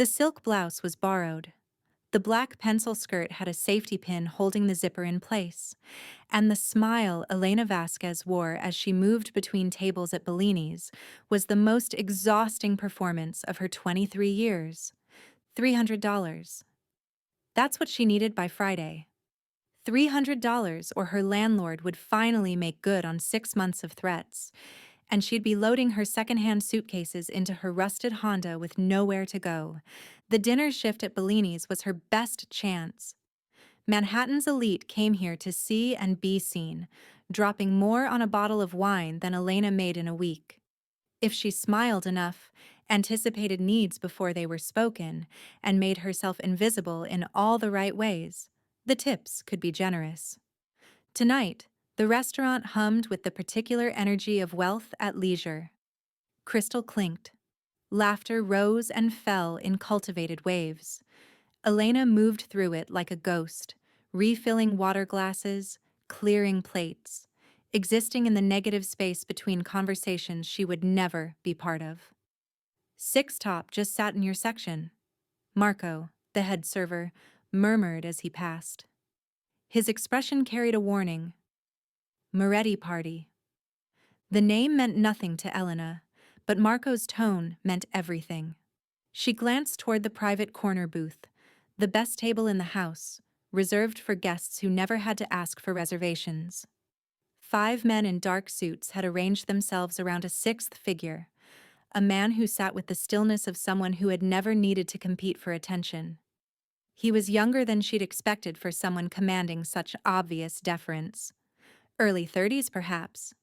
The silk blouse was borrowed. The black pencil skirt had a safety pin holding the zipper in place, and the smile Elena Vasquez wore as she moved between tables at Bellini's was the most exhausting performance of her 23 years. $300. That's what she needed by Friday. $300, or her landlord would finally make good on 6 months of threats, and she'd be loading her secondhand suitcases into her rusted Honda with nowhere to go. The dinner shift at Bellini's was her best chance. Manhattan's elite came here to see and be seen, dropping more on a bottle of wine than Elena made in a week. If she smiled enough, anticipated needs before they were spoken, and made herself invisible in all the right ways, the tips could be generous. Tonight, the restaurant hummed with the particular energy of wealth at leisure. Crystal clinked. Laughter rose and fell in cultivated waves. Elena moved through it like a ghost, refilling water glasses, clearing plates, existing in the negative space between conversations she would never be part of. Six Top just sat in your section. Marco, the head server, murmured as he passed. His expression carried a warning. Moretti party. The name meant nothing to Elena, but Marco's tone meant everything. She glanced toward the private corner booth, the best table in the house, reserved for guests who never had to ask for reservations. 5 men in dark suits had arranged themselves around a sixth figure, a man who sat with the stillness of someone who had never needed to compete for attention. He was younger than she'd expected for someone commanding such obvious deference. Early 30s, perhaps.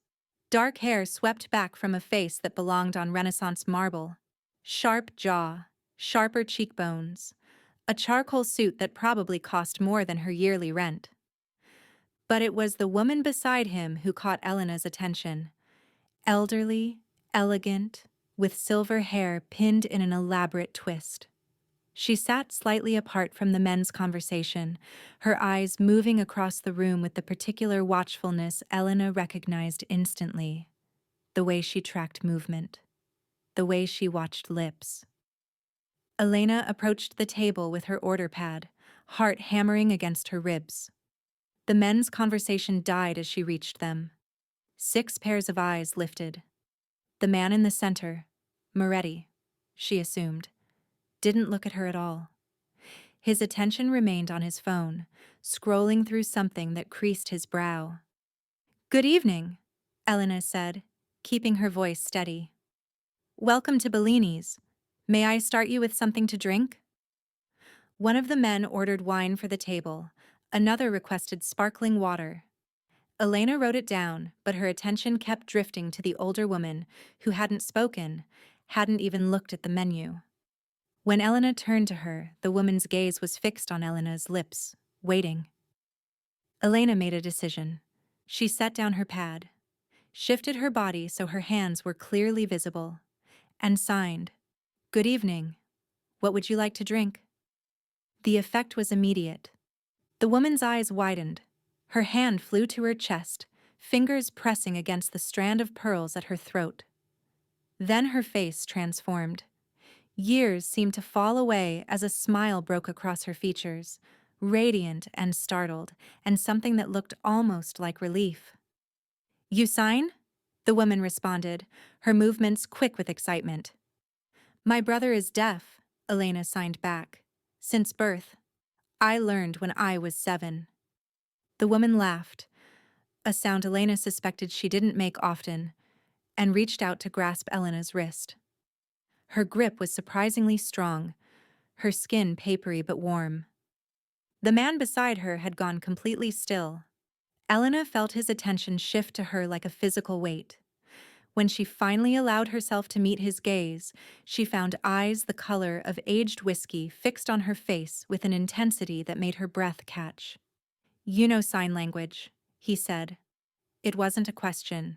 Dark hair swept back from a face that belonged on Renaissance marble. Sharp jaw, sharper cheekbones, a charcoal suit that probably cost more than her yearly rent. But it was the woman beside him who caught Elena's attention. Elderly, elegant, with silver hair pinned in an elaborate twist. She sat slightly apart from the men's conversation, her eyes moving across the room with the particular watchfulness Elena recognized instantly. The way she tracked movement. The way she watched lips. Elena approached the table with her order pad, heart hammering against her ribs. The men's conversation died as she reached them. 6 pairs of eyes lifted. The man in the center, Moretti, she assumed, didn't look at her at all. His attention remained on his phone, scrolling through something that creased his brow. "Good evening," Elena said, keeping her voice steady. "Welcome to Bellini's. May I start you with something to drink?" One of the men ordered wine for the table, another requested sparkling water. Elena wrote it down, but her attention kept drifting to the older woman, who hadn't spoken, hadn't even looked at the menu. When Elena turned to her, the woman's gaze was fixed on Elena's lips, waiting. Elena made a decision. She set down her pad, shifted her body so her hands were clearly visible, and signed, "Good evening. What would you like to drink?" The effect was immediate. The woman's eyes widened. Her hand flew to her chest, fingers pressing against the strand of pearls at her throat. Then her face transformed. Years seemed to fall away as a smile broke across her features, radiant and startled, and something that looked almost like relief. "You sign?" the woman responded, her movements quick with excitement. "My brother is deaf," Elena signed back. "Since birth. I learned when I was 7. The woman laughed, a sound Elena suspected she didn't make often, and reached out to grasp Elena's wrist. Her grip was surprisingly strong, her skin papery but warm. The man beside her had gone completely still. Elena felt his attention shift to her like a physical weight. When she finally allowed herself to meet his gaze, she found eyes the color of aged whiskey fixed on her face with an intensity that made her breath catch. "You know sign language," he said. It wasn't a question.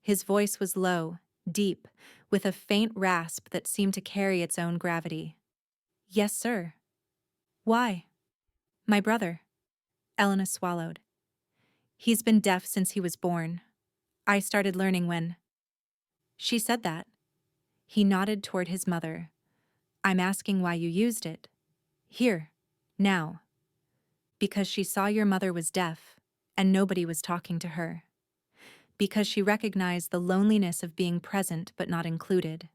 His voice was low, deep, with a faint rasp that seemed to carry its own gravity. "Yes, sir." "Why?" "My brother." Elena swallowed. "He's been deaf since he was born. I started learning when—" She said that. He nodded toward his mother. I'm asking why you used it. Here. Now. Because she saw your mother was deaf, and nobody was talking to her. Because she recognized the loneliness of being present but not included.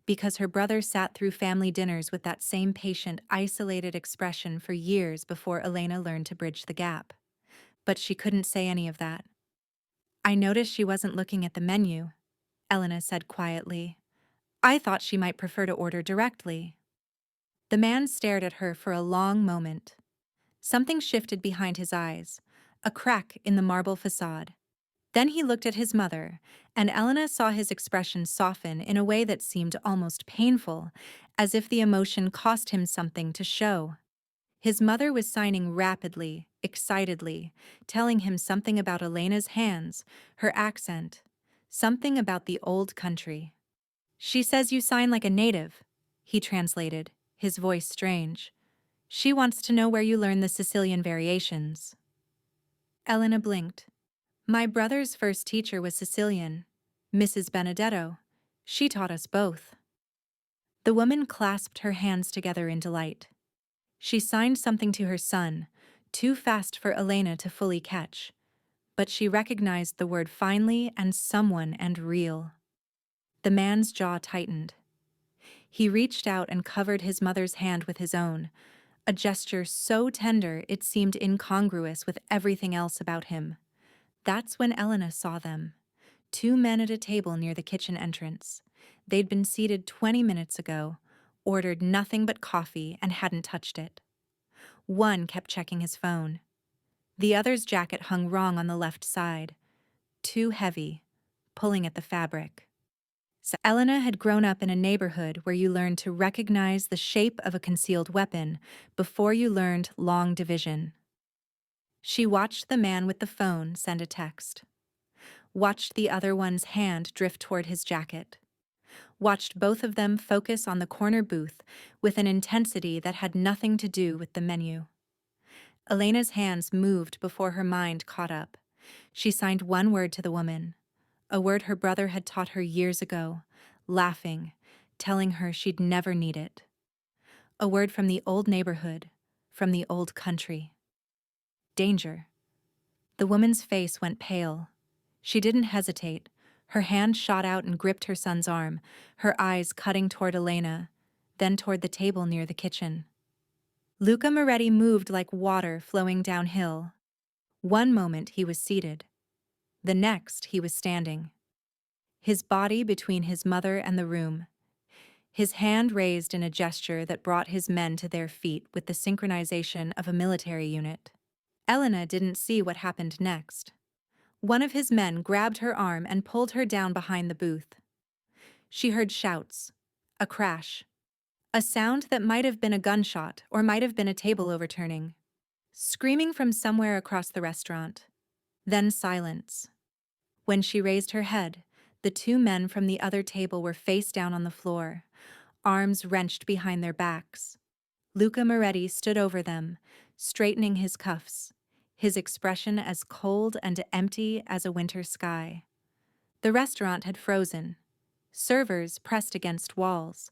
Because her brother sat through family dinners with that same patient, isolated expression for years before Elena learned to bridge the gap. But she couldn't say any of that. I noticed she wasn't looking at the menu, Elena said quietly. I thought she might prefer to order directly. The man stared at her for a long moment. Something shifted behind his eyes, a crack in the marble facade. Then he looked at his mother, and Elena saw his expression soften in a way that seemed almost painful, as if the emotion cost him something to show. His mother was signing rapidly, excitedly, telling him something about Elena's hands, her accent, something about the old country. She says you sign like a native, he translated, his voice strange. She wants to know where you learn the Sicilian variations. Elena blinked. My brother's first teacher was Sicilian, Mrs. Benedetto. She taught us both. The woman clasped her hands together in delight. She signed something to her son, too fast for Elena to fully catch, but she recognized the word finely and someone and real. The man's jaw tightened. He reached out and covered his mother's hand with his own, a gesture so tender it seemed incongruous with everything else about him. That's when Elena saw them. Two men at a table near the kitchen entrance. They'd been seated 20 minutes ago, ordered nothing but coffee and hadn't touched it. One kept checking his phone. The other's jacket hung wrong on the left side, too heavy, pulling at the fabric. So Elena had grown up in a neighborhood where you learned to recognize the shape of a concealed weapon before you learned long division. She watched the man with the phone send a text. Watched the other one's hand drift toward his jacket. Watched both of them focus on the corner booth with an intensity that had nothing to do with the menu. Elena's hands moved before her mind caught up. She signed one word to the woman, a word her brother had taught her years ago, laughing, telling her she'd never need it. A word from the old neighborhood, from the old country. Danger. The woman's face went pale. She didn't hesitate. Her hand shot out and gripped her son's arm, her eyes cutting toward Elena, then toward the table near the kitchen. Luca Moretti moved like water flowing downhill. One moment he was seated. The next he was standing. His body between his mother and the room. His hand raised in a gesture that brought his men to their feet with the synchronization of a military unit. Elena didn't see what happened next. One of his men grabbed her arm and pulled her down behind the booth. She heard shouts, a crash, a sound that might have been a gunshot or might have been a table overturning. Screaming from somewhere across the restaurant. Then silence. When she raised her head, the two men from the other table were face down on the floor, arms wrenched behind their backs. Luca Moretti stood over them, straightening his cuffs, his expression as cold and empty as a winter sky. The restaurant had frozen. Servers pressed against walls.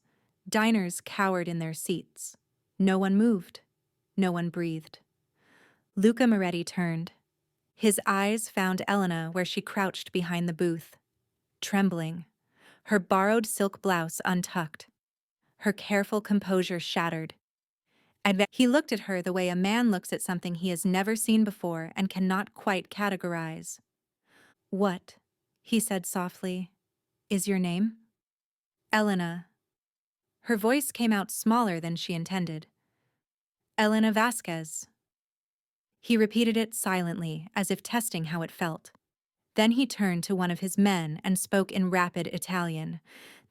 Diners cowered in their seats. No one moved. No one breathed. Luca Moretti turned. His eyes found Elena where she crouched behind the booth, trembling, her borrowed silk blouse untucked, her careful composure shattered. He looked at her the way a man looks at something he has never seen before and cannot quite categorize. What, he said softly, is your name? Elena. Her voice came out smaller than she intended. Elena Vasquez. He repeated it silently, as if testing how it felt. Then he turned to one of his men and spoke in rapid Italian.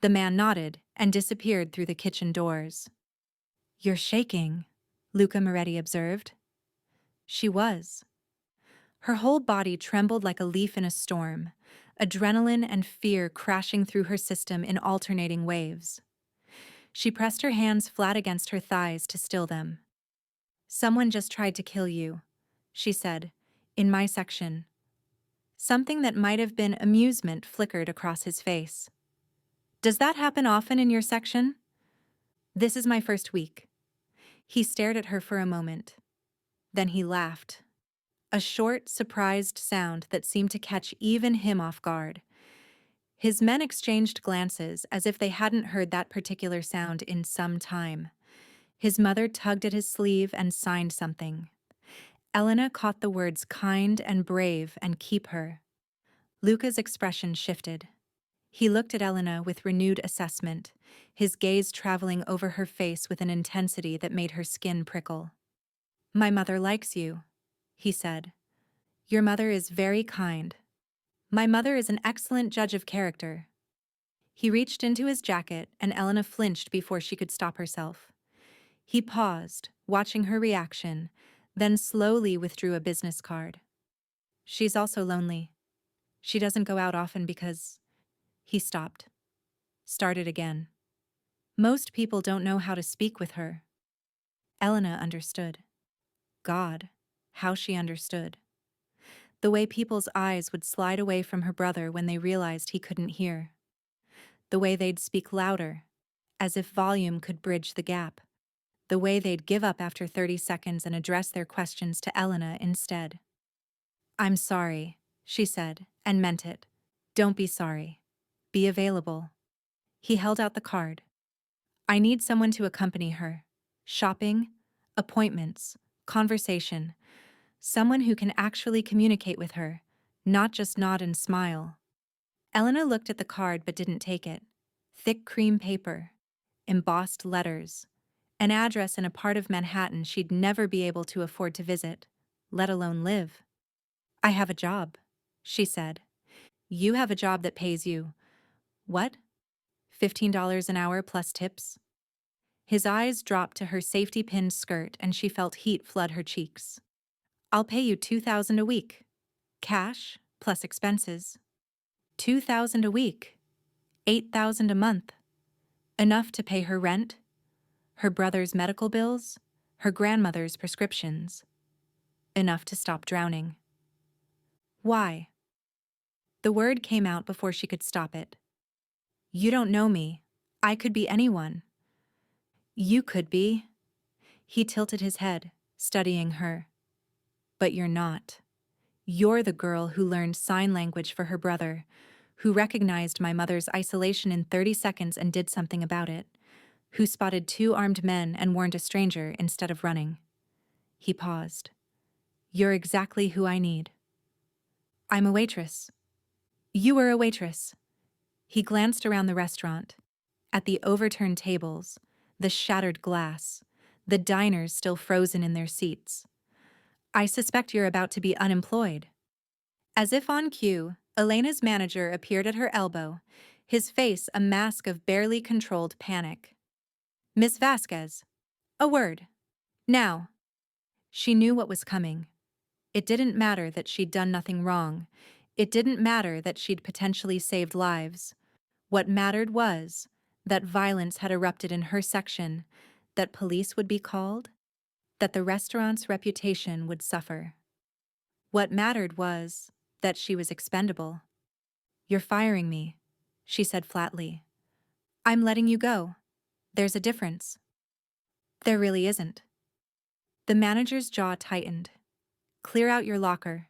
The man nodded and disappeared through the kitchen doors. You're shaking, Luca Moretti observed. She was. Her whole body trembled like a leaf in a storm, adrenaline and fear crashing through her system in alternating waves. She pressed her hands flat against her thighs to still them. Someone just tried to kill you, she said, in my section. Something that might have been amusement flickered across his face. Does that happen often in your section? This is my first week. He stared at her for a moment. Then he laughed. A short, surprised sound that seemed to catch even him off guard. His men exchanged glances as if they hadn't heard that particular sound in some time. His mother tugged at his sleeve and signed something. Elena caught the words kind and brave and keep her. Luca's expression shifted. He looked at Elena with renewed assessment, his gaze traveling over her face with an intensity that made her skin prickle. "My mother likes you," he said. "Your mother is very kind. My mother is an excellent judge of character." He reached into his jacket and Elena flinched before she could stop herself. He paused, watching her reaction, then slowly withdrew a business card. "She's also lonely. She doesn't go out often because—" He stopped. Started again. "Most people don't know how to speak with her." Elena understood. God, how she understood. The way people's eyes would slide away from her brother when they realized he couldn't hear. The way they'd speak louder, as if volume could bridge the gap. The way they'd give up after 30 seconds and address their questions to Elena instead. "I'm sorry," she said, and meant it. "Don't be sorry. Be available." He held out the card. "I need someone to accompany her. Shopping, appointments, conversation. Someone who can actually communicate with her, not just nod and smile." Elena looked at the card but didn't take it. Thick cream paper, embossed letters, an address in a part of Manhattan she'd never be able to afford to visit, let alone live. "I have a job," she said. "You have a job that pays you, what? $15 an hour plus tips?" His eyes dropped to her safety-pinned skirt and she felt heat flood her cheeks. "I'll pay you $2,000 a week. Cash, plus expenses. $2,000 a week. $8,000 a month. Enough to pay her rent, her brother's medical bills, her grandmother's prescriptions. Enough to stop drowning." "Why?" The word came out before she could stop it. "You don't know me. I could be anyone." "You could be." He tilted his head, studying her. "But you're not. You're the girl who learned sign language for her brother, who recognized my mother's isolation in 30 seconds and did something about it, who spotted 2 armed men and warned a stranger instead of running." He paused. "You're exactly who I need." "I'm a waitress." "You were a waitress." He glanced around the restaurant, at the overturned tables, the shattered glass, the diners still frozen in their seats. "I suspect you're about to be unemployed." As if on cue, Elena's manager appeared at her elbow, his face a mask of barely controlled panic. "Miss Vasquez. A word. Now." She knew what was coming. It didn't matter that she'd done nothing wrong. It didn't matter that she'd potentially saved lives. What mattered was that violence had erupted in her section, that police would be called, that the restaurant's reputation would suffer. What mattered was that she was expendable. "You're firing me," she said flatly. "I'm letting you go. There's a difference." "There really isn't." The manager's jaw tightened. "Clear out your locker.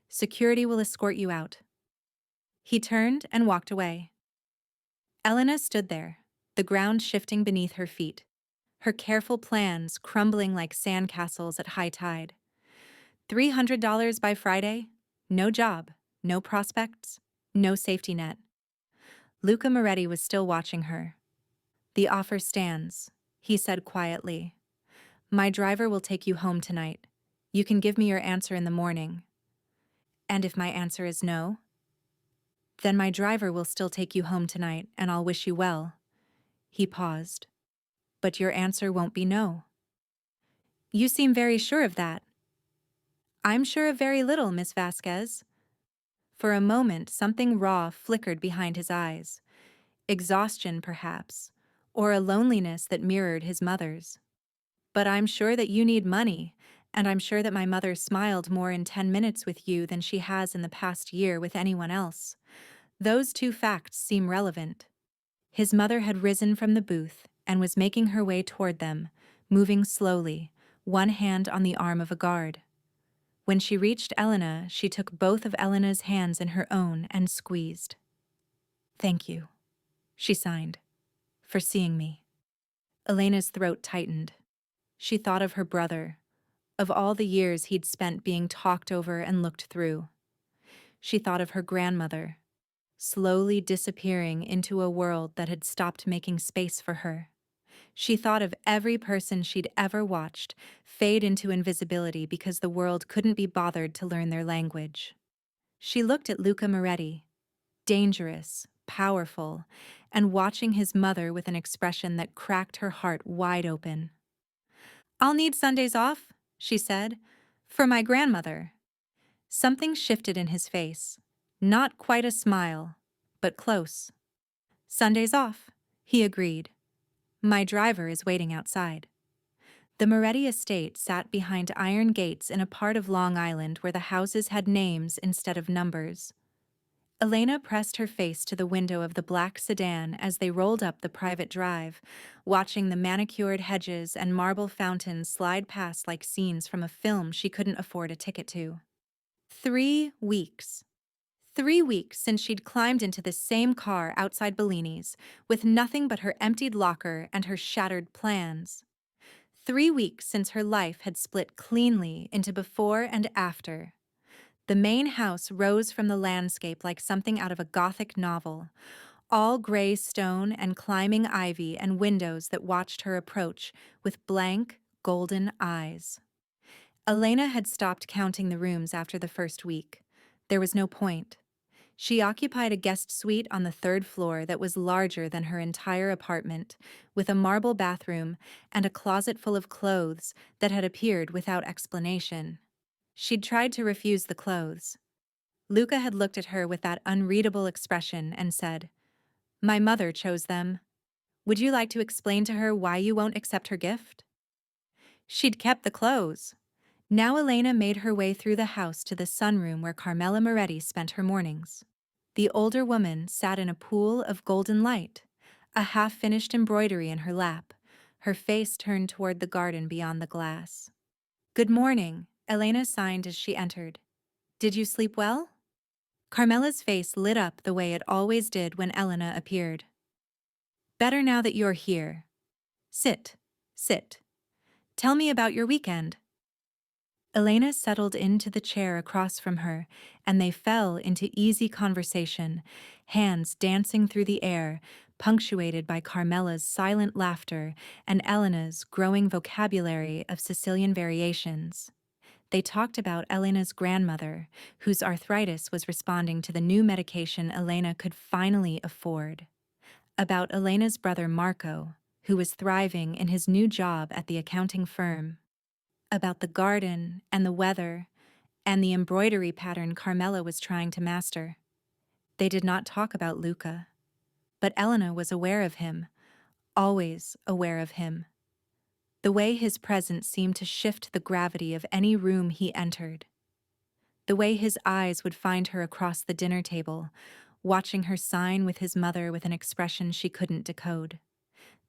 Security will escort you out." He turned and walked away. Elena stood there, the ground shifting beneath her feet, her careful plans crumbling like sandcastles at high tide. $300 by Friday? No job, no prospects, no safety net. Luca Moretti was still watching her. "The offer stands," he said quietly. "My driver will take you home tonight. You can give me your answer in the morning." "And if my answer is no?" "Then my driver will still take you home tonight, and I'll wish you well." He paused. "But your answer won't be no." "You seem very sure of that." "I'm sure of very little, Miss Vasquez." For a moment, something raw flickered behind his eyes. Exhaustion, perhaps, or a loneliness that mirrored his mother's. "But I'm sure that you need money, and I'm sure that my mother smiled more in 10 minutes with you than she has in the past year with anyone else. Those 2 facts seem relevant." His mother had risen from the booth, and was making her way toward them, moving slowly, one hand on the arm of a guard. When she reached Elena, she took both of Elena's hands in her own and squeezed. "Thank you," she signed, "for seeing me." Elena's throat tightened. She thought of her brother, of all the years he'd spent being talked over and looked through. She thought of her grandmother, slowly disappearing into a world that had stopped making space for her. She thought of every person she'd ever watched fade into invisibility because the world couldn't be bothered to learn their language. She looked at Luca Moretti, dangerous, powerful, and watching his mother with an expression that cracked her heart wide open. "I'll need Sundays off," she said, "for my grandmother." Something shifted in his face. Not quite a smile, but close. "Sundays off," he agreed. "My driver is waiting outside." The Moretti estate sat behind iron gates in a part of Long Island where the houses had names instead of numbers. Elena pressed her face to the window of the black sedan as they rolled up the private drive, watching the manicured hedges and marble fountains slide past like scenes from a film she couldn't afford a ticket to. 3 weeks. 3 weeks since she'd climbed into the same car outside Bellini's, with nothing but her emptied locker and her shattered plans. 3 weeks since her life had split cleanly into before and after. The main house rose from the landscape like something out of a Gothic novel, all gray stone and climbing ivy and windows that watched her approach with blank, golden eyes. Elena had stopped counting the rooms after the first week. There was no point. She occupied a guest suite on the third floor that was larger than her entire apartment, with a marble bathroom and a closet full of clothes that had appeared without explanation. She'd tried to refuse the clothes. Luca had looked at her with that unreadable expression and said, "My mother chose them. Would you like to explain to her why you won't accept her gift?" She'd kept the clothes. Now Elena made her way through the house to the sunroom where Carmela Moretti spent her mornings. The older woman sat in a pool of golden light, a half-finished embroidery in her lap, her face turned toward the garden beyond the glass. "Good morning," Elena signed as she entered. "Did you sleep well?" Carmela's face lit up the way it always did when Elena appeared. "Better now that you're here. Sit, sit. Tell me about your weekend." Elena settled into the chair across from her, and they fell into easy conversation, hands dancing through the air, punctuated by Carmela's silent laughter and Elena's growing vocabulary of Sicilian variations. They talked about Elena's grandmother, whose arthritis was responding to the new medication Elena could finally afford. About Elena's brother Marco, who was thriving in his new job at the accounting firm. About the garden and the weather and the embroidery pattern Carmela was trying to master. They did not talk about Luca, but Elena was aware of him, always aware of him. The way his presence seemed to shift the gravity of any room he entered. The way his eyes would find her across the dinner table, watching her sign with his mother with an expression she couldn't decode.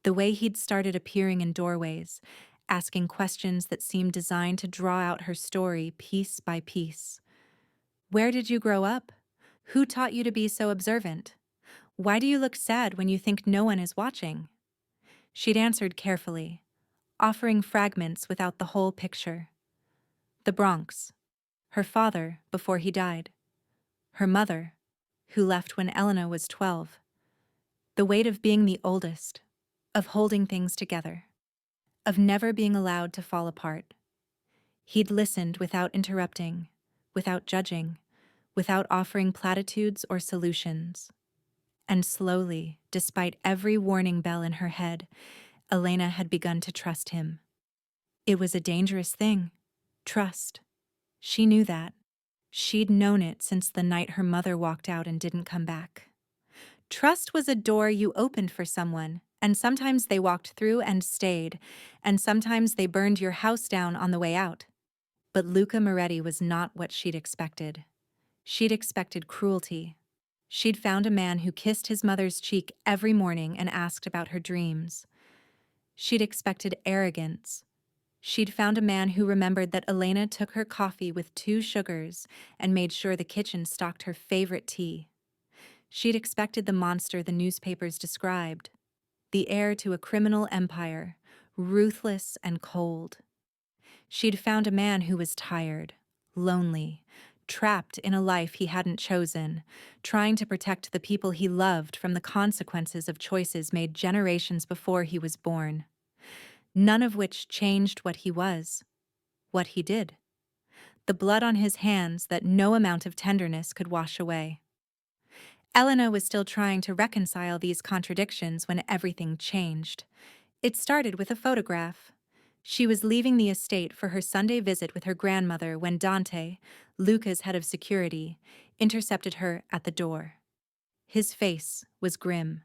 The way he'd started appearing in doorways, asking questions that seemed designed to draw out her story piece by piece. "Where did you grow up? Who taught you to be so observant? Why do you look sad when you think no one is watching?" She'd answered carefully, offering fragments without the whole picture. The Bronx. Her father before he died. Her mother, who left when Elena was 12. The weight of being the oldest, of holding things together, of never being allowed to fall apart. He'd listened without interrupting, without judging, without offering platitudes or solutions. And slowly, despite every warning bell in her head, Elena had begun to trust him. It was a dangerous thing. Trust. She knew that. She'd known it since the night her mother walked out and didn't come back. Trust was a door you opened for someone, and sometimes they walked through and stayed, and sometimes they burned your house down on the way out. But Luca Moretti was not what she'd expected. She'd expected cruelty. She'd found a man who kissed his mother's cheek every morning and asked about her dreams. She'd expected arrogance. She'd found a man who remembered that Elena took her coffee with 2 sugars and made sure the kitchen stocked her favorite tea. She'd expected the monster the newspapers described, the heir to a criminal empire, ruthless and cold. She'd found a man who was tired, lonely, trapped in a life he hadn't chosen, trying to protect the people he loved from the consequences of choices made generations before he was born, none of which changed what he was, what he did. The blood on his hands that no amount of tenderness could wash away. Elena was still trying to reconcile these contradictions when everything changed. It started with a photograph. She was leaving the estate for her Sunday visit with her grandmother when Dante, Luca's head of security, intercepted her at the door. His face was grim.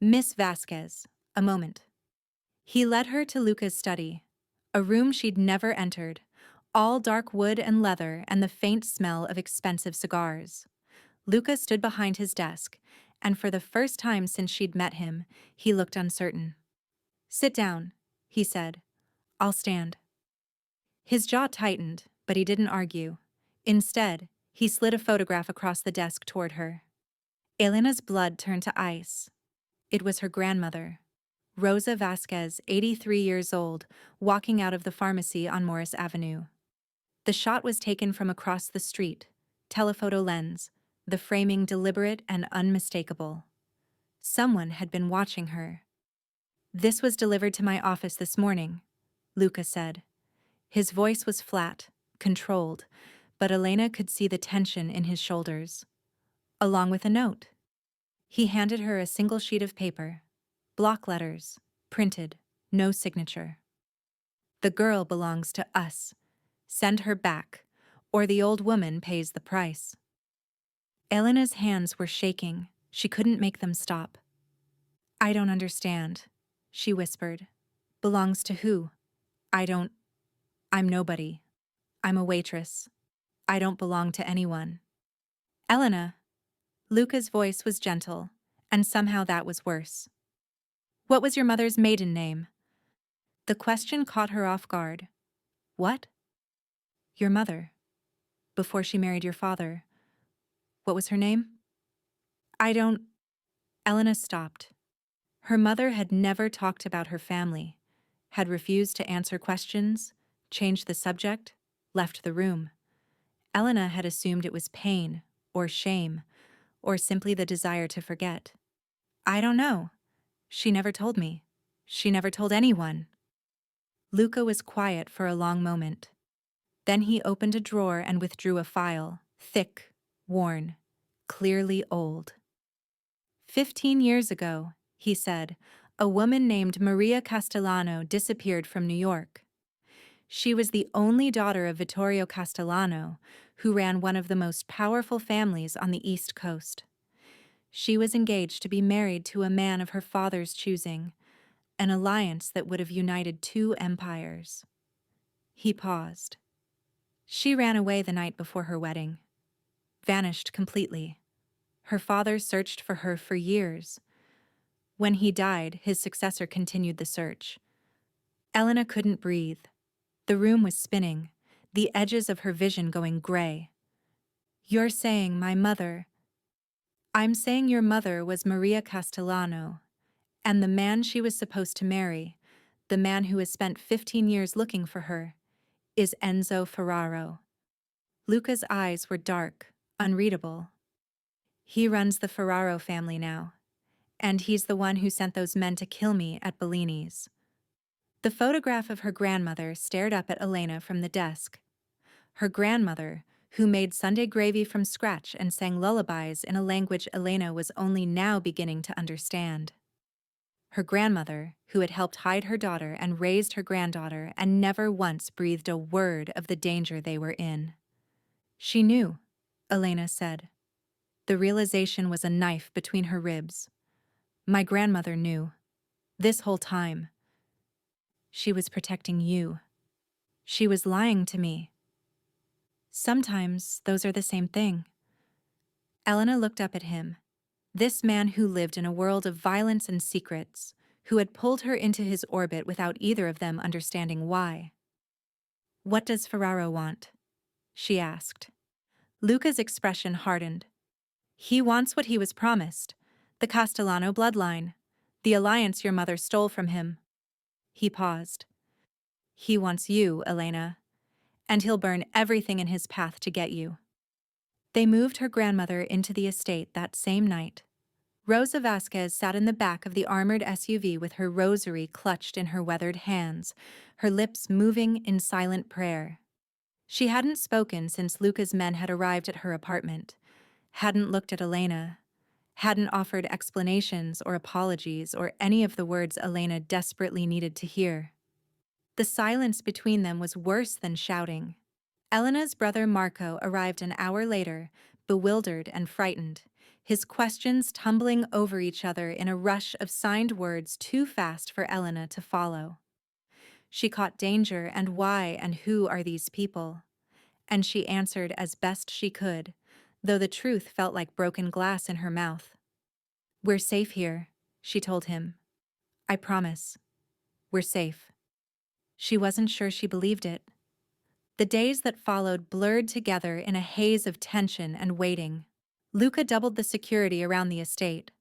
"Miss Vasquez, a moment." He led her to Luca's study, a room she'd never entered, all dark wood and leather and the faint smell of expensive cigars. Luca stood behind his desk, and for the first time since she'd met him, he looked uncertain. "Sit down," he said. "I'll stand." His jaw tightened, but he didn't argue. Instead, he slid a photograph across the desk toward her. Elena's blood turned to ice. It was her grandmother, Rosa Vasquez, 83 years old, walking out of the pharmacy on Morris Avenue. The shot was taken from across the street, telephoto lens, the framing deliberate and unmistakable. Someone had been watching her. "This was delivered to my office this morning," Luca said. His voice was flat, controlled, but Elena could see the tension in his shoulders. Along with a note. He handed her a single sheet of paper. Block letters, printed, no signature. "The girl belongs to us. Send her back, or the old woman pays the price." Elena's hands were shaking. She couldn't make them stop. "I don't understand," she whispered. "Belongs to who? I'm nobody. I'm a waitress. I don't belong to anyone." "Elena." Luca's voice was gentle, and somehow that was worse. "What was your mother's maiden name?" The question caught her off guard. "What?" "Your mother. Before she married your father. What was her name?" "I don't—" Elena stopped. Her mother had never talked about her family, had refused to answer questions, changed the subject, left the room. Elena had assumed it was pain, or shame, or simply the desire to forget. "I don't know. She never told me. She never told anyone." Luca was quiet for a long moment. Then he opened a drawer and withdrew a file, thick, worn, clearly old. 15 years ago, he said, a woman named Maria Castellano disappeared from New York. She was the only daughter of Vittorio Castellano, who ran one of the most powerful families on the East Coast. She was engaged to be married to a man of her father's choosing, an alliance that would have united 2 empires. He paused. She ran away the night before her wedding. Vanished completely. Her father searched for her for years. When he died, his successor continued the search. Elena couldn't breathe. The room was spinning, the edges of her vision going gray. "You're saying my mother—" "I'm saying your mother was Maria Castellano, and the man she was supposed to marry, the man who has spent 15 years looking for her, is Enzo Ferraro." Luca's eyes were dark, unreadable. "He runs the Ferraro family now, and he's the one who sent those men to kill me at Bellini's." The photograph of her grandmother stared up at Elena from the desk. Her grandmother, who made Sunday gravy from scratch and sang lullabies in a language Elena was only now beginning to understand. Her grandmother, who had helped hide her daughter and raised her granddaughter and never once breathed a word of the danger they were in. "She knew," Elena said. The realization was a knife between her ribs. "My grandmother knew. This whole time. She was protecting you. She was lying to me." "Sometimes those are the same thing." Elena looked up at him. This man who lived in a world of violence and secrets, who had pulled her into his orbit without either of them understanding why. "What does Ferraro want?" she asked. Luca's expression hardened. "He wants what he was promised. The Castellano bloodline. The alliance your mother stole from him." He paused. "He wants you, Elena. And he'll burn everything in his path to get you." They moved her grandmother into the estate that same night. Rosa Vasquez sat in the back of the armored SUV with her rosary clutched in her weathered hands, her lips moving in silent prayer. She hadn't spoken since Luca's men had arrived at her apartment, hadn't looked at Elena, hadn't offered explanations or apologies or any of the words Elena desperately needed to hear. The silence between them was worse than shouting. Elena's brother Marco arrived an hour later, bewildered and frightened, his questions tumbling over each other in a rush of signed words too fast for Elena to follow. She caught danger and why and who are these people? And she answered as best she could, though the truth felt like broken glass in her mouth. "We're safe here," she told him. "I promise. We're safe." She wasn't sure she believed it. The days that followed blurred together in a haze of tension and waiting. Luca doubled the security around the estate.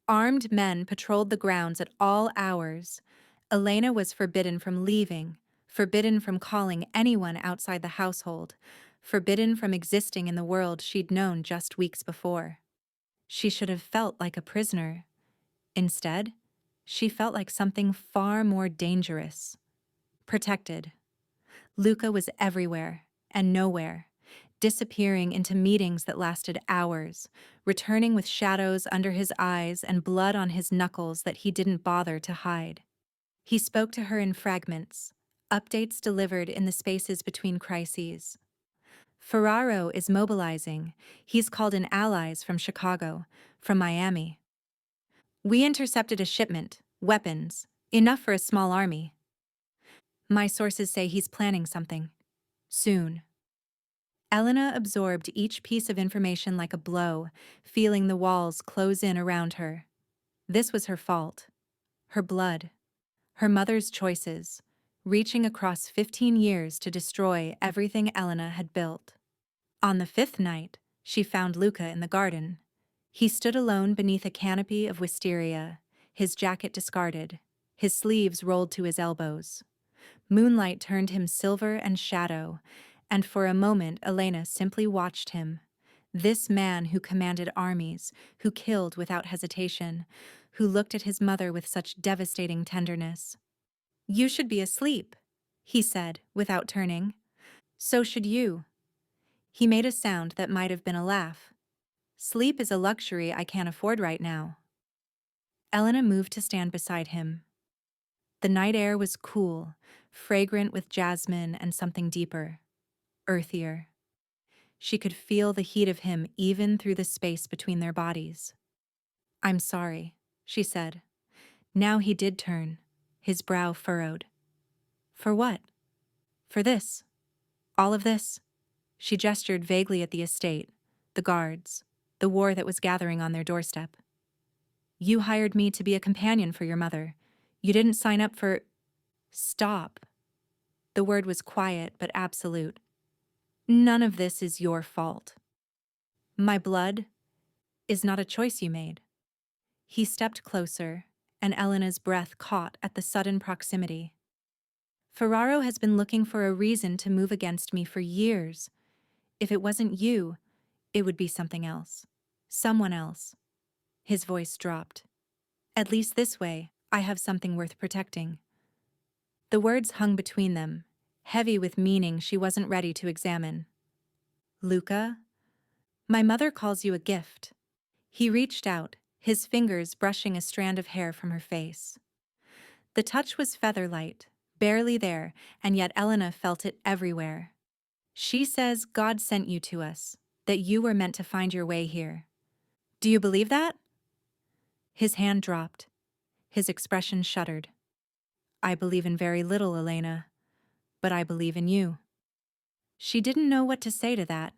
Armed men patrolled the grounds at all hours. Elena was forbidden from leaving, forbidden from calling anyone outside the household, forbidden from existing in the world she'd known just weeks before. She should have felt like a prisoner. Instead, she felt like something far more dangerous. Protected. Luca was everywhere and nowhere, disappearing into meetings that lasted hours, returning with shadows under his eyes and blood on his knuckles that he didn't bother to hide. He spoke to her in fragments, updates delivered in the spaces between crises. "Ferraro is mobilizing. He's called in allies from Chicago, from Miami. We intercepted a shipment, weapons, enough for a small army. My sources say he's planning something. Soon." Elena absorbed each piece of information like a blow, feeling the walls close in around her. This was her fault. Her blood. Her mother's choices, reaching across 15 years to destroy everything Elena had built. On the fifth night, she found Luca in the garden. He stood alone beneath a canopy of wisteria, his jacket discarded, his sleeves rolled to his elbows. Moonlight turned him silver and shadow, and for a moment Elena simply watched him. This man who commanded armies, who killed without hesitation, who looked at his mother with such devastating tenderness. "You should be asleep," he said, without turning. "So should you." He made a sound that might have been a laugh. "Sleep is a luxury I can't afford right now." Elena moved to stand beside him. The night air was cool, fragrant with jasmine and something deeper, earthier. She could feel the heat of him even through the space between their bodies. "I'm sorry," she said. Now he did turn, his brow furrowed. "For what?" "For this. All of this." She gestured vaguely at the estate, the guards, the war that was gathering on their doorstep. "You hired me to be a companion for your mother. You didn't sign up for—" "Stop." The word was quiet but absolute. "None of this is your fault. My blood is not a choice you made." He stepped closer, and Elena's breath caught at the sudden proximity. "Ferraro has been looking for a reason to move against me for years. If it wasn't you, it would be something else. Someone else." His voice dropped. "At least this way, I have something worth protecting." The words hung between them, heavy with meaning she wasn't ready to examine. "Luca, my mother calls you a gift." He reached out, his fingers brushing a strand of hair from her face. The touch was feather-light, barely there, and yet Elena felt it everywhere. "She says God sent you to us, that you were meant to find your way here. Do you believe that?" His hand dropped. His expression shuddered. "I believe in very little, Elena, but I believe in you." She didn't know what to say to that,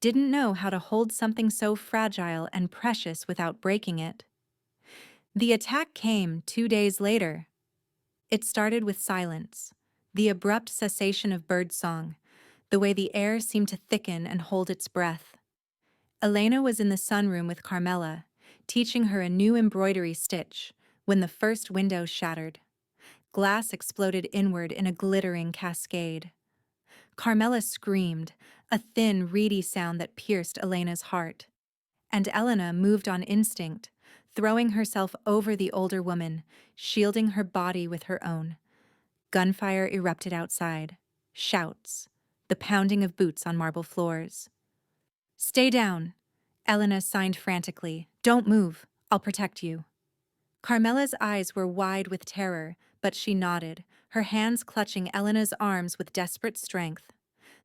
didn't know how to hold something so fragile and precious without breaking it. The attack came 2 days later. It started with silence, the abrupt cessation of birdsong, the way the air seemed to thicken and hold its breath. Elena was in the sunroom with Carmela, teaching her a new embroidery stitch, when the first window shattered. Glass exploded inward in a glittering cascade. Carmela screamed, a thin, reedy sound that pierced Elena's heart. And Elena moved on instinct, throwing herself over the older woman, shielding her body with her own. Gunfire erupted outside. Shouts. The pounding of boots on marble floors. "Stay down," Elena signed frantically. "Don't move. I'll protect you." Carmela's eyes were wide with terror, but she nodded, her hands clutching Elena's arms with desperate strength.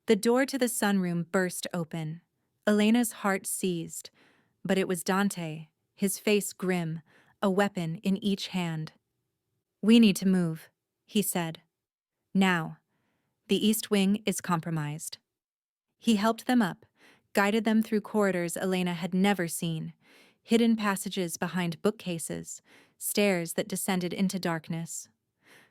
The door to the sunroom burst open. Elena's heart seized, but it was Dante, his face grim, a weapon in each hand. "We need to move," he said. "Now. The East Wing is compromised." He helped them up, guided them through corridors Elena had never seen, hidden passages behind bookcases, stairs that descended into darkness.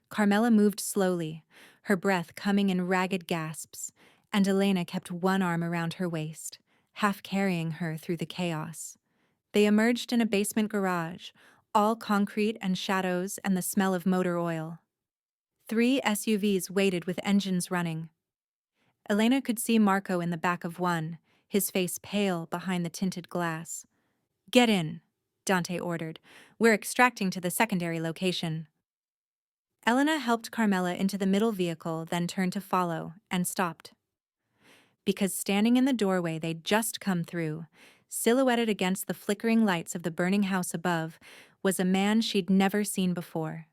Carmela moved slowly, her breath coming in ragged gasps, and Elena kept one arm around her waist, half carrying her through the chaos. They emerged in a basement garage, all concrete and shadows and the smell of motor oil. 3 SUVs waited with engines running. Elena could see Marco in the back of one, his face pale behind the tinted glass. "Get in," Dante ordered. "We're extracting to the secondary location." Elena helped Carmela into the middle vehicle, then turned to follow, and stopped. Because standing in the doorway they'd just come through, silhouetted against the flickering lights of the burning house above, was a man she'd never seen before.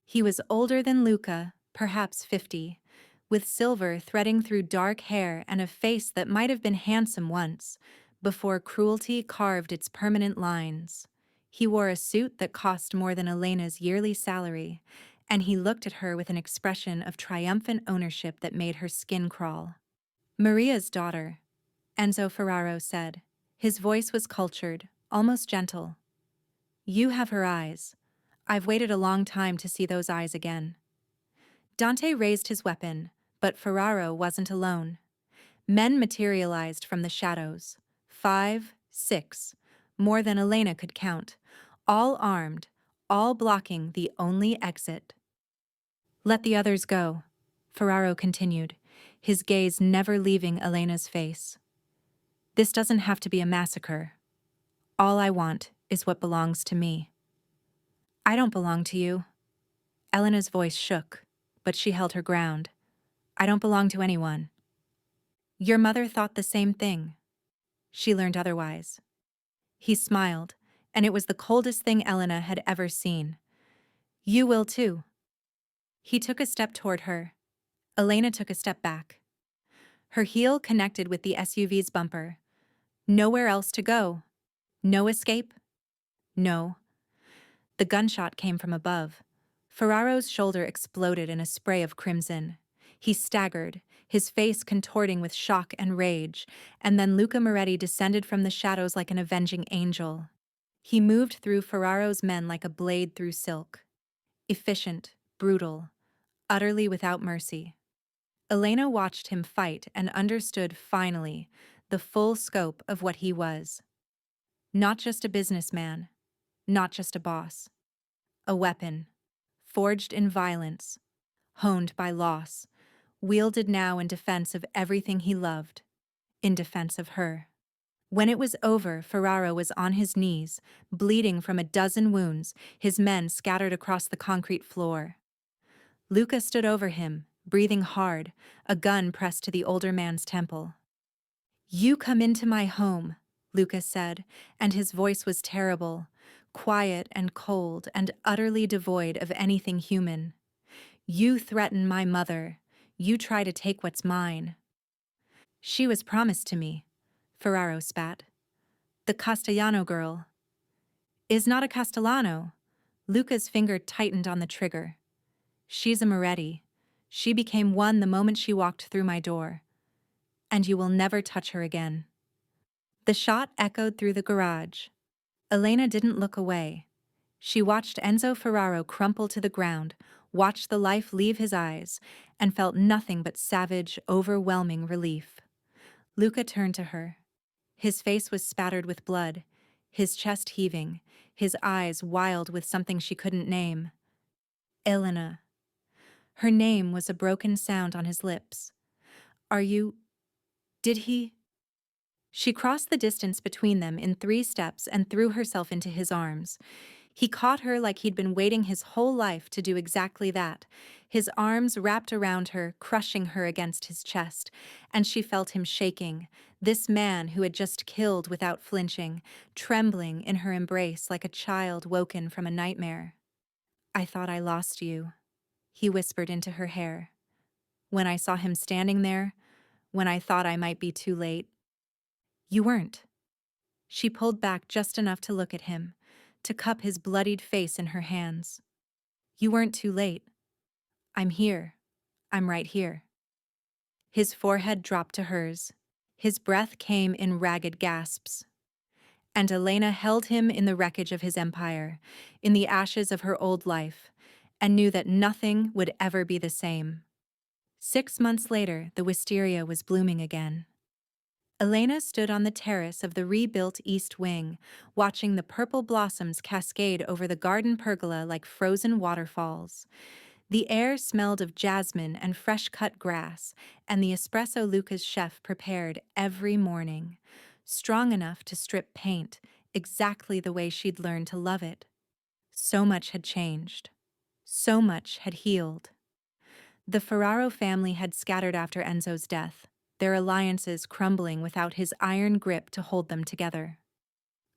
He was older than Luca, perhaps 50, with silver threading through dark hair and a face that might have been handsome once, before cruelty carved its permanent lines. He wore a suit that cost more than Elena's yearly salary, and he looked at her with an expression of triumphant ownership that made her skin crawl. "Maria's daughter," Enzo Ferraro said. His voice was cultured, almost gentle. "You have her eyes. I've waited a long time to see those eyes again." Dante raised his weapon, but Ferraro wasn't alone. Men materialized from the shadows. 5, 6, more than Elena could count, all armed, all blocking the only exit. "Let the others go," Ferraro continued, his gaze never leaving Elena's face. "This doesn't have to be a massacre. All I want is what belongs to me." "I don't belong to you." Elena's voice shook, but she held her ground. "I don't belong to anyone." "Your mother thought the same thing. She learned otherwise." He smiled, and it was the coldest thing Elena had ever seen. "You will too." He took a step toward her. Elena took a step back. Her heel connected with the SUV's bumper. Nowhere else to go. No escape? No. The gunshot came from above. Ferraro's shoulder exploded in a spray of crimson. He staggered, his face contorting with shock and rage, and then Luca Moretti descended from the shadows like an avenging angel. He moved through Ferraro's men like a blade through silk. Efficient, brutal, utterly without mercy. Elena watched him fight and understood, finally, the full scope of what he was. Not just a businessman, not just a boss. A weapon, forged in violence, honed by loss, wielded now in defense of everything he loved, in defense of her. When it was over, Ferraro was on his knees, bleeding from a dozen wounds, his men scattered across the concrete floor. Luca stood over him, breathing hard, a gun pressed to the older man's temple. "You come into my home," Luca said, and his voice was terrible, quiet and cold and utterly devoid of anything human. "You threaten my mother. You try to take what's mine." "She was promised to me," Ferraro spat. "The Castellano girl." "Is not a Castellano." Luca's finger tightened on the trigger. "She's a Moretti. She became one the moment she walked through my door. And you will never touch her again." The shot echoed through the garage. Elena didn't look away. She watched Enzo Ferraro crumple to the ground, watched the life leave his eyes, and felt nothing but savage, overwhelming relief. Luca turned to her. His face was spattered with blood, his chest heaving, his eyes wild with something she couldn't name. Elena. Her name was a broken sound on his lips. Are you... Did he... She crossed the distance between them in 3 steps and threw herself into his arms. He caught her like he'd been waiting his whole life to do exactly that, his arms wrapped around her, crushing her against his chest, and she felt him shaking, this man who had just killed without flinching, trembling in her embrace like a child woken from a nightmare. I thought I lost you, he whispered into her hair. When I saw him standing there, when I thought I might be too late. You weren't. She pulled back just enough to look at him, to cup his bloodied face in her hands. You weren't too late. I'm here. I'm right here. His forehead dropped to hers. His breath came in ragged gasps. And Elena held him in the wreckage of his empire, in the ashes of her old life, and knew that nothing would ever be the same. 6 months later, the wisteria was blooming again. Elena stood on the terrace of the rebuilt East Wing, watching the purple blossoms cascade over the garden pergola like frozen waterfalls. The air smelled of jasmine and fresh-cut grass, and the espresso Luca's chef prepared every morning, strong enough to strip paint, exactly the way she'd learned to love it. So much had changed. So much had healed. The Ferraro family had scattered after Enzo's death, their alliances crumbling without his iron grip to hold them together.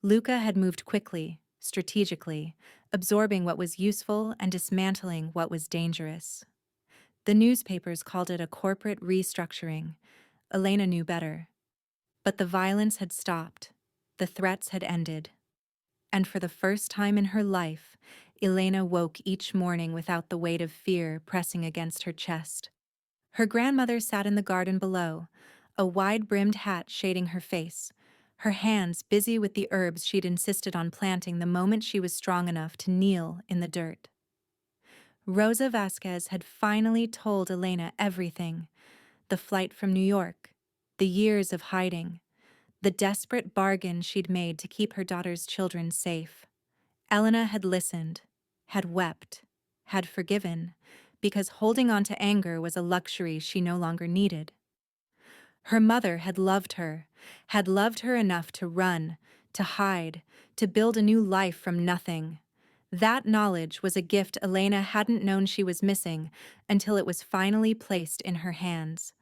Luca had moved quickly, strategically, absorbing what was useful and dismantling what was dangerous. The newspapers called it a corporate restructuring. Elena knew better. But the violence had stopped. The threats had ended. And for the first time in her life, Elena woke each morning without the weight of fear pressing against her chest. Her grandmother sat in the garden below, a wide-brimmed hat shading her face, her hands busy with the herbs she'd insisted on planting the moment she was strong enough to kneel in the dirt. Rosa Vasquez had finally told Elena everything: the flight from New York, the years of hiding, the desperate bargain she'd made to keep her daughter's children safe. Elena had listened, had wept, had forgiven, because holding on to anger was a luxury she no longer needed. Her mother had loved her enough to run, to hide, to build a new life from nothing. That knowledge was a gift Elena hadn't known she was missing until it was finally placed in her hands.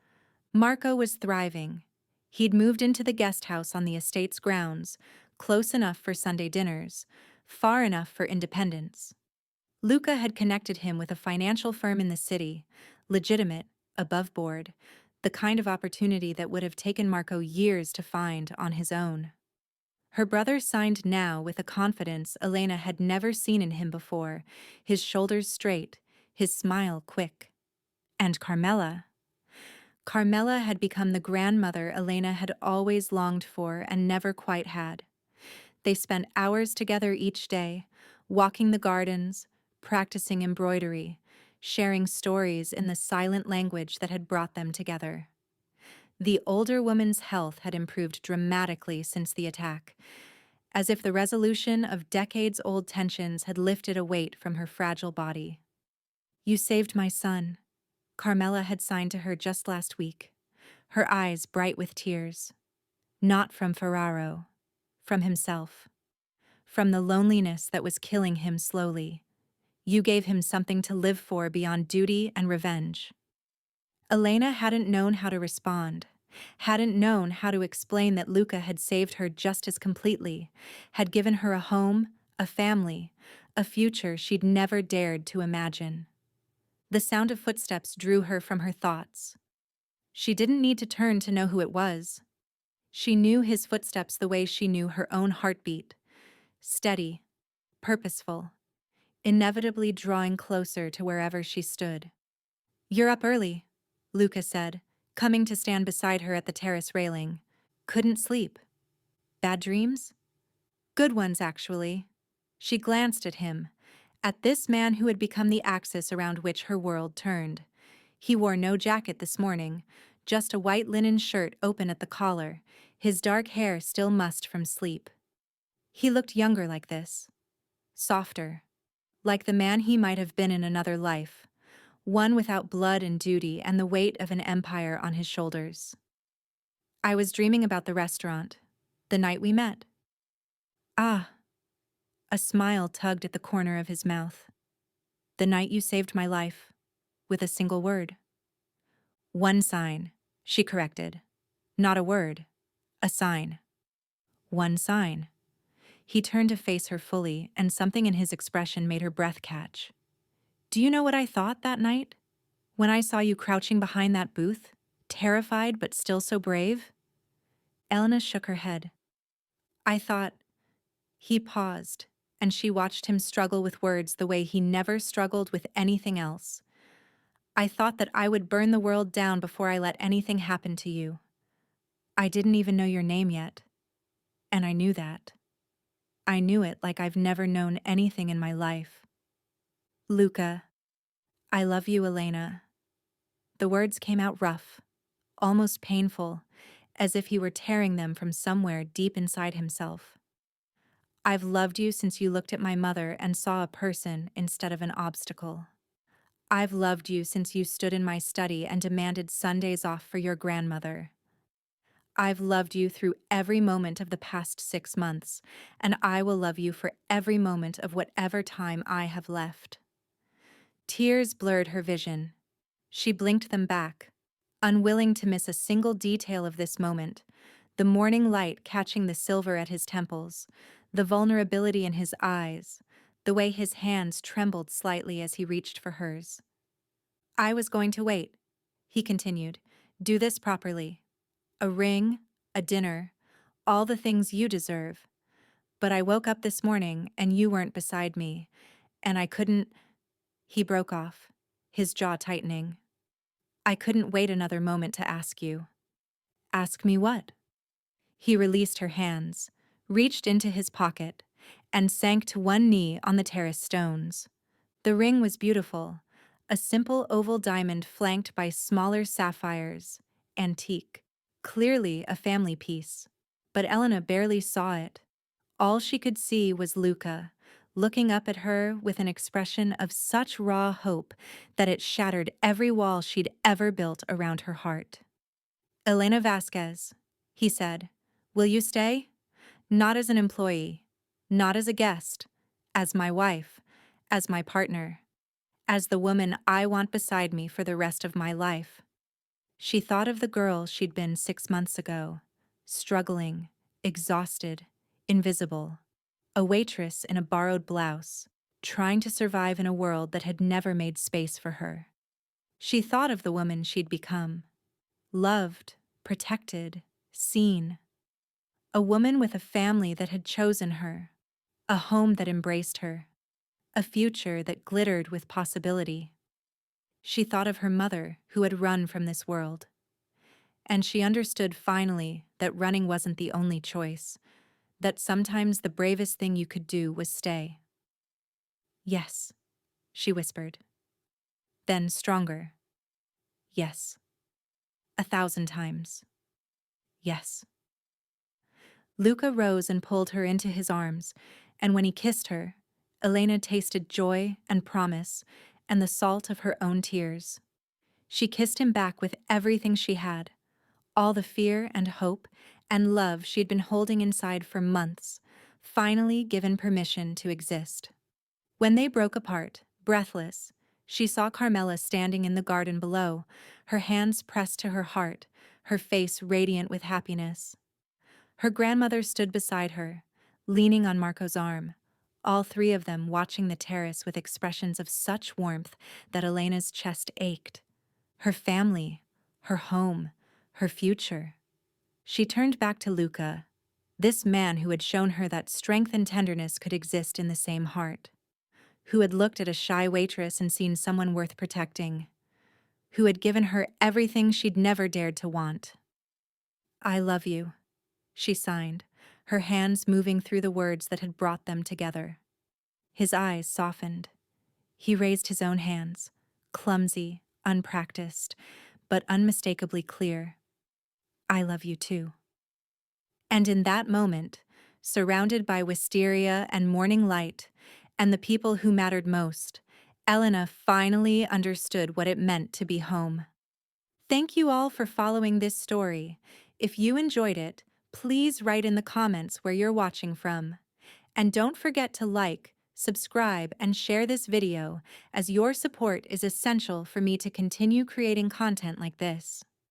Marco was thriving. He'd moved into the guest house on the estate's grounds, close enough for Sunday dinners, far enough for independence. Luca had connected him with a financial firm in the city, legitimate, above board, the kind of opportunity that would have taken Marco years to find on his own. Her brother signed now with a confidence Elena had never seen in him before, his shoulders straight, his smile quick. And Carmela. Carmela had become the grandmother Elena had always longed for and never quite had. They spent hours together each day, walking the gardens, practicing embroidery, sharing stories in the silent language that had brought them together. The older woman's health had improved dramatically since the attack, as if the resolution of decades-old tensions had lifted a weight from her fragile body. You saved my son, Carmela had signed to her just last week, her eyes bright with tears. Not from Ferraro, from himself. From the loneliness that was killing him slowly. You gave him something to live for beyond duty and revenge. Elena hadn't known how to respond, hadn't known how to explain that Luca had saved her just as completely, had given her a home, a family, a future she'd never dared to imagine. The sound of footsteps drew her from her thoughts. She didn't need to turn to know who it was. She knew his footsteps the way she knew her own heartbeat, steady, purposeful, inevitably drawing closer to wherever she stood. You're up early, Luca said, coming to stand beside her at the terrace railing. Couldn't sleep. Bad dreams? Good ones, actually. She glanced at him, at this man who had become the axis around which her world turned. He wore no jacket this morning, just a white linen shirt open at the collar, his dark hair still mussed from sleep. He looked younger like this, softer, like the man he might have been in another life, one without blood and duty and the weight of an empire on his shoulders. I was dreaming about the restaurant, the night we met. Ah, a smile tugged at the corner of his mouth. The night you saved my life, with a single word. One sign, she corrected. Not a word, a sign. One sign. He turned to face her fully, and something in his expression made her breath catch. Do you know what I thought that night? When I saw you crouching behind that booth, terrified but still so brave? Elena shook her head. I thought. He paused, and she watched him struggle with words the way he never struggled with anything else. I thought that I would burn the world down before I let anything happen to you. I didn't even know your name yet, and I knew that. I knew it like I've never known anything in my life. Luca, I love you, Elena. The words came out rough, almost painful, as if he were tearing them from somewhere deep inside himself. I've loved you since you looked at my mother and saw a person instead of an obstacle. I've loved you since you stood in my study and demanded Sundays off for your grandmother. I've loved you through every moment of the past 6 months, and I will love you for every moment of whatever time I have left. Tears blurred her vision. She blinked them back, unwilling to miss a single detail of this moment, the morning light catching the silver at his temples, the vulnerability in his eyes, the way his hands trembled slightly as he reached for hers. I was going to wait, he continued, do this properly. A ring, a dinner, all the things you deserve. But I woke up this morning and you weren't beside me, and I couldn't. He broke off, his jaw tightening. I couldn't wait another moment to ask you. Ask me what? He released her hands, reached into his pocket, and sank to one knee on the terrace stones. The ring was beautiful, a simple oval diamond flanked by smaller sapphires, antique, clearly a family piece. But Elena barely saw it. All she could see was Luca, looking up at her with an expression of such raw hope that it shattered every wall she'd ever built around her heart. Elena Vasquez, he said, will you stay? Not as an employee, not as a guest, as my wife, as my partner, as the woman I want beside me for the rest of my life. She thought of the girl she'd been 6 months ago, struggling, exhausted, invisible, a waitress in a borrowed blouse, trying to survive in a world that had never made space for her. She thought of the woman she'd become, loved, protected, seen. A woman with a family that had chosen her, a home that embraced her, a future that glittered with possibility. She thought of her mother who had run from this world. And she understood finally that running wasn't the only choice, that sometimes the bravest thing you could do was stay. Yes, she whispered. Then stronger. Yes. 1,000 times. Yes. Luca rose and pulled her into his arms, and when he kissed her, Elena tasted joy and promise and the salt of her own tears. She kissed him back with everything she had, all the fear and hope and love she'd been holding inside for months, finally given permission to exist. When they broke apart, breathless, she saw Carmela standing in the garden below, her hands pressed to her heart, her face radiant with happiness. Her grandmother stood beside her, leaning on Marco's arm, all three of them watching the terrace with expressions of such warmth that Elena's chest ached. Her family, her home, her future. She turned back to Luca, this man who had shown her that strength and tenderness could exist in the same heart, who had looked at a shy waitress and seen someone worth protecting, who had given her everything she'd never dared to want. I love you, she signed, her hands moving through the words that had brought them together. His eyes softened. He raised his own hands, clumsy, unpracticed, but unmistakably clear. I love you too. And in that moment, surrounded by wisteria and morning light, and the people who mattered most, Elena finally understood what it meant to be home. Thank you all for following this story. If you enjoyed it, please write in the comments where you're watching from. And don't forget to like, subscribe, and share this video, as your support is essential for me to continue creating content like this.